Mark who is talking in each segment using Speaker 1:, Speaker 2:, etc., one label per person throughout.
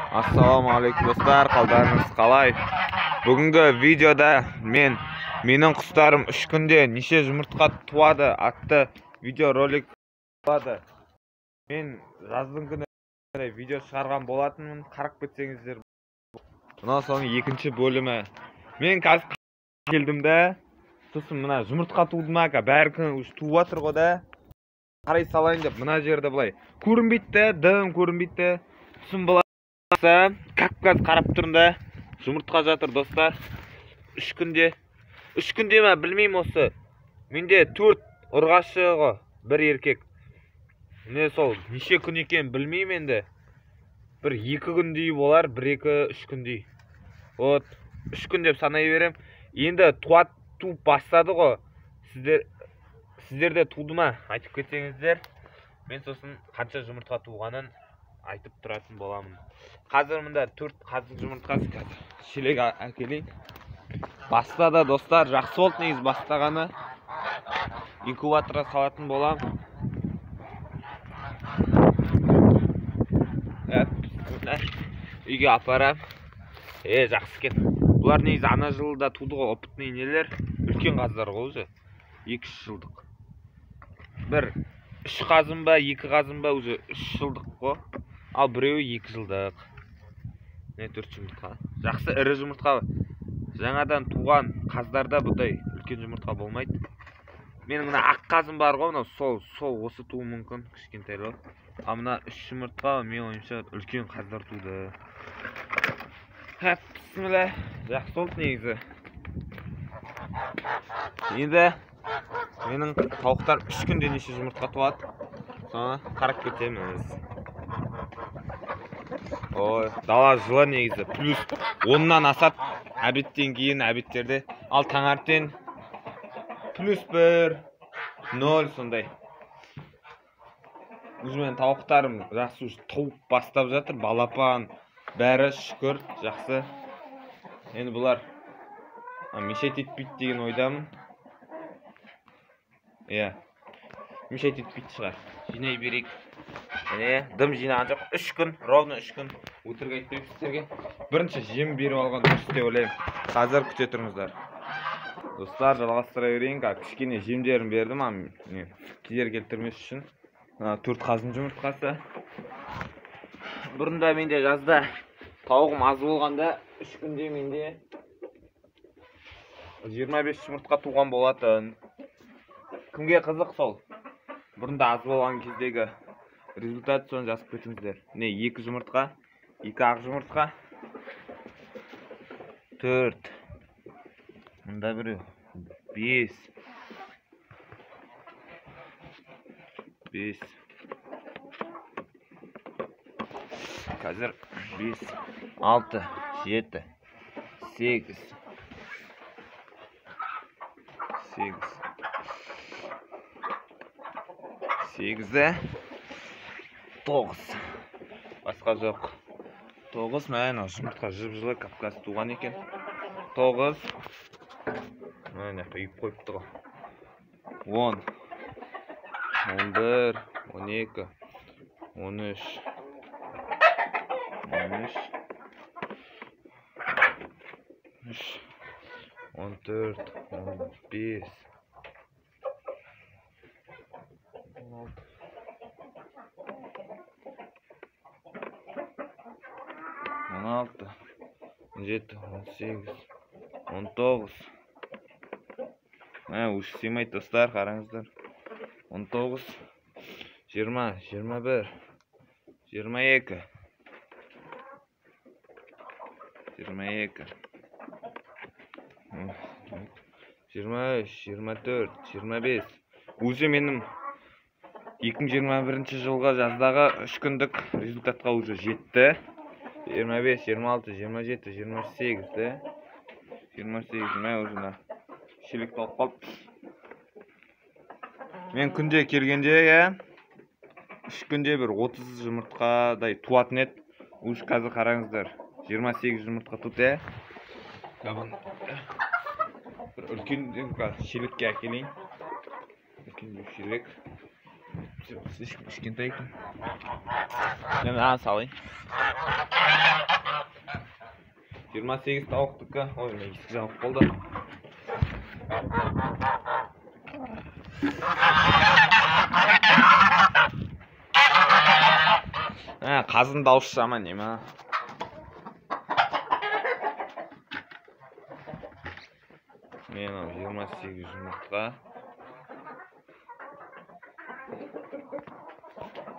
Speaker 1: Assalomualaikum do'stlar, qaldaringiz qalay? Bugungi videoda mening qushtarim 3 kunda necha yumurta tug'adi atli video rolik bo'ladi. Men yozning kuni video chiqargan bo'latimman, qarab ketsangizlar. Bundan so'ng ikkinchi bo'limi. Men keldimda, so'sin mana yumurta tug'dim aka, bari kun tug'atirg'oda qaray salayın deb mana yerda bo'lay. Ko'rinmaydi, dim ko'rinmaydi. So'sin Kap-kap qarab turda yumurta жатыр do'stlar. 3 kunda men bilmayman o'zi. Menda 4 urg'ashig'i, bir erkak. Ne sol, necha kun ekan bilmayman endi. Bir 2 kunday bo'lar, 1-2-3 kunday. Ot, 3 kun deb sanayverem. Endi tuv boshladi-ku. Sizlarda tug'dimi? Aytib ketsangizlar. Men so'sin qancha yumurta tug'ganin aytib turатын bo'laman. Hozir bunda 4 qaziq yumurtasi shilek akeling. Boshladi do'stlar, yaxshi bo'ldi negiz boshlagani. Inkubatorga solатын bo'lam. Uyga aparam. Yaxshi ekan. Bular negiz ana yilda tug'di, opitniy nelar, ulkan qazlarga o'zi. 2 yillik. Bir 3 qazimba, 2 qazimba o'zi 3 yillik-ku. Al birevi 2 yillik. Ne 4 yumurta. Yaxshi iri yumurta. Жаңадан туған қаздарда бұдай үлкен жұмыртқа болмайды. Менің мына ақ қазым бар ғой, мына сол осы туу мүмкін, кішкентайлау. А мына 3 жұмыртқа мен ойымша үлкен қаздар туды. Бісміллә, жақсы болды негізі. Енді менің тауықтар 3 күнде неше жұмыртқа туады. Соны қарап кетеміз. Ой, дала жылы негізі. Плюс 10-нан асат. Әбеттен кейін әбеттерде. Ал таңертең плюс 1, 0 сондай. Өзімен тауықтарым жақсы тауып бастап жатыр. Балапан, бәрі шүкір, жақсы. Енді бұлар мешет етпейді деген ойдамын. Мешет етпейді шығар. Жинай берейік. Дым жинаған жоқ. 3 күн, ровно 3 күн өтірік айтпайық сіздерге. Бірінші жем беріп алған дұрыс деп ойлаймын. Қазір күте тұрыңыздар. Достар, жалғастыра берейін. Кішкене жемдерін бердім, кедер келтірмес үшін. 4 қазым жұмыртқасы. Бұрында менде жазда тауығым аз болғанда 3 күнде менде 25 жұмыртқа туған болатын. Кімге қызық сол? Бұрында аз болған кездегі результат соны жазып кетіңіздер. 2 жұмыртқа, 2 ақ жұмыртқа, 4, мұнда біреу, 5, қазір 5, 6, 7, 8, 9. Басқа жоқ. 9 мән жұмыртқа жып-жылы Кавказ туған екен. 9. Мәне үйіп қойыпты ғой. 10, 11, 12, 13, 14, 15, 16, 17, 18, 19. Uç сыймайды достар, қараңыздар. 19, 20, 21, 22, 23, 24, 25. Өзі менің 2021 жылға жаздағы 3 күндік результатқа уже жетті. 25, 26, 27, 28, 28, мен өзіна шелек толып қалып. Мен күнде келгенде, 3 күнде бір 30 жұмыртқадай туатын еді. Уже қазір қараңыздар, 28 жұмыртқа туды. Бір үлкен шелекке әкелейін. Үлкен шелек. Кішкентай екен. Мен салайын. 28 tavukdiki. Oy, men ikki javob qoldi. Qazın dаусы жаман нема? Men 28 жұмыртқа.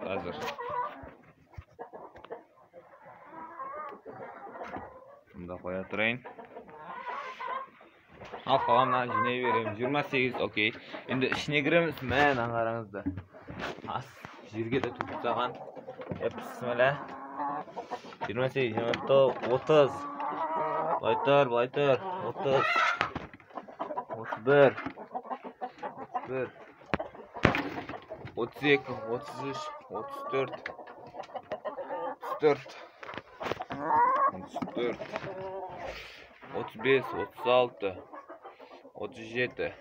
Speaker 1: Hazır. Bunda qo'ya turayın. Al qalamdan jinay bereyim. 28, okey. Endi ishine kiramiz. Mana qarangizda. As yerga da turib taqan. Bismillah. 28, 30. Baytar, 30. 31. 32, 33, 34. 35, 36. 37.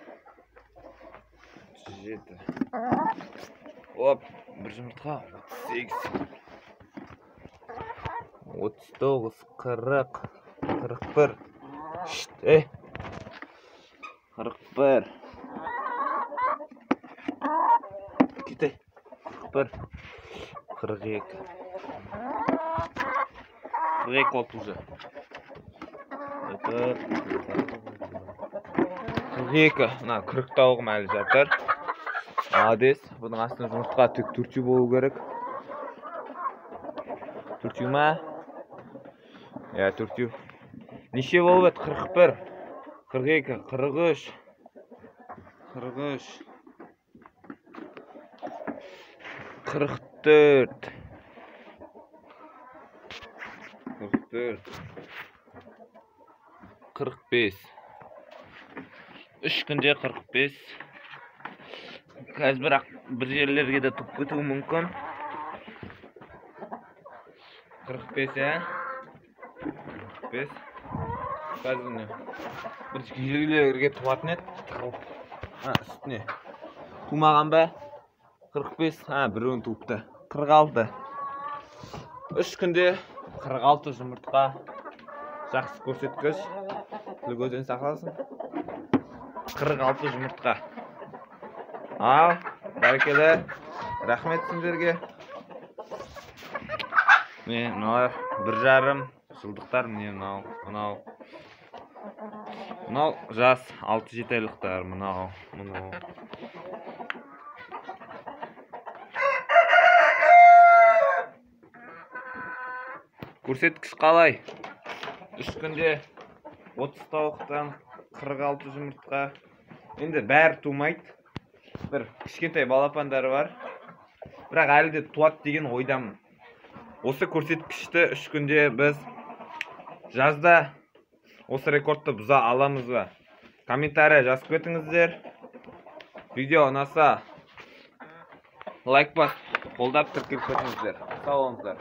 Speaker 1: Hop, bir жұмыртқа. 38. 39, 40, 41. Şşt, 41. Gitey. 41. 42. 42 30. 42. Mına 40 tavuk məli жатыр. Ades. Bunun aslında жұмыртқа тек түртүү болу керек. Түртүү ма? Ya түртүү. Неше болып еді? 41. 42, 43. 43. 44. 45. 3 günde 45. Қазір bir yerlerге de tutup кетуі мүмкін. 45 ya. 45. Қазір не? Bir yerlerge tuvatın ет. Üstüne. Тумаған ба? 45. Біреуін туыпты. 46. 3 күнде 46 жұмыртқа. Жақсы көрсеткіш. Көзден сақласын. 46 жұмыртқа. Ал, бәрекелі. Рахмет сіздерге. Мен мыналар 1,5 жылдықтар, міне мынау. Мынау жас 6-7 айлықтар, мынау. Көрсеткіш қалай? 3 күнде 30 тауықтан 46 жұмыртқа. Енді бәрі тумайды. Bir кішкентай балапандары бар. Бірақ әлі де туады деген ойдамын. Осы көрсеткішті 3 күнде біз жазда осы рекордты бұза аламыз ба? Комментария жазып кетіңіздер. Видео ұнаса лайк басып, қолдап тіркеліп кетіңіздер. Сау болыңыздар.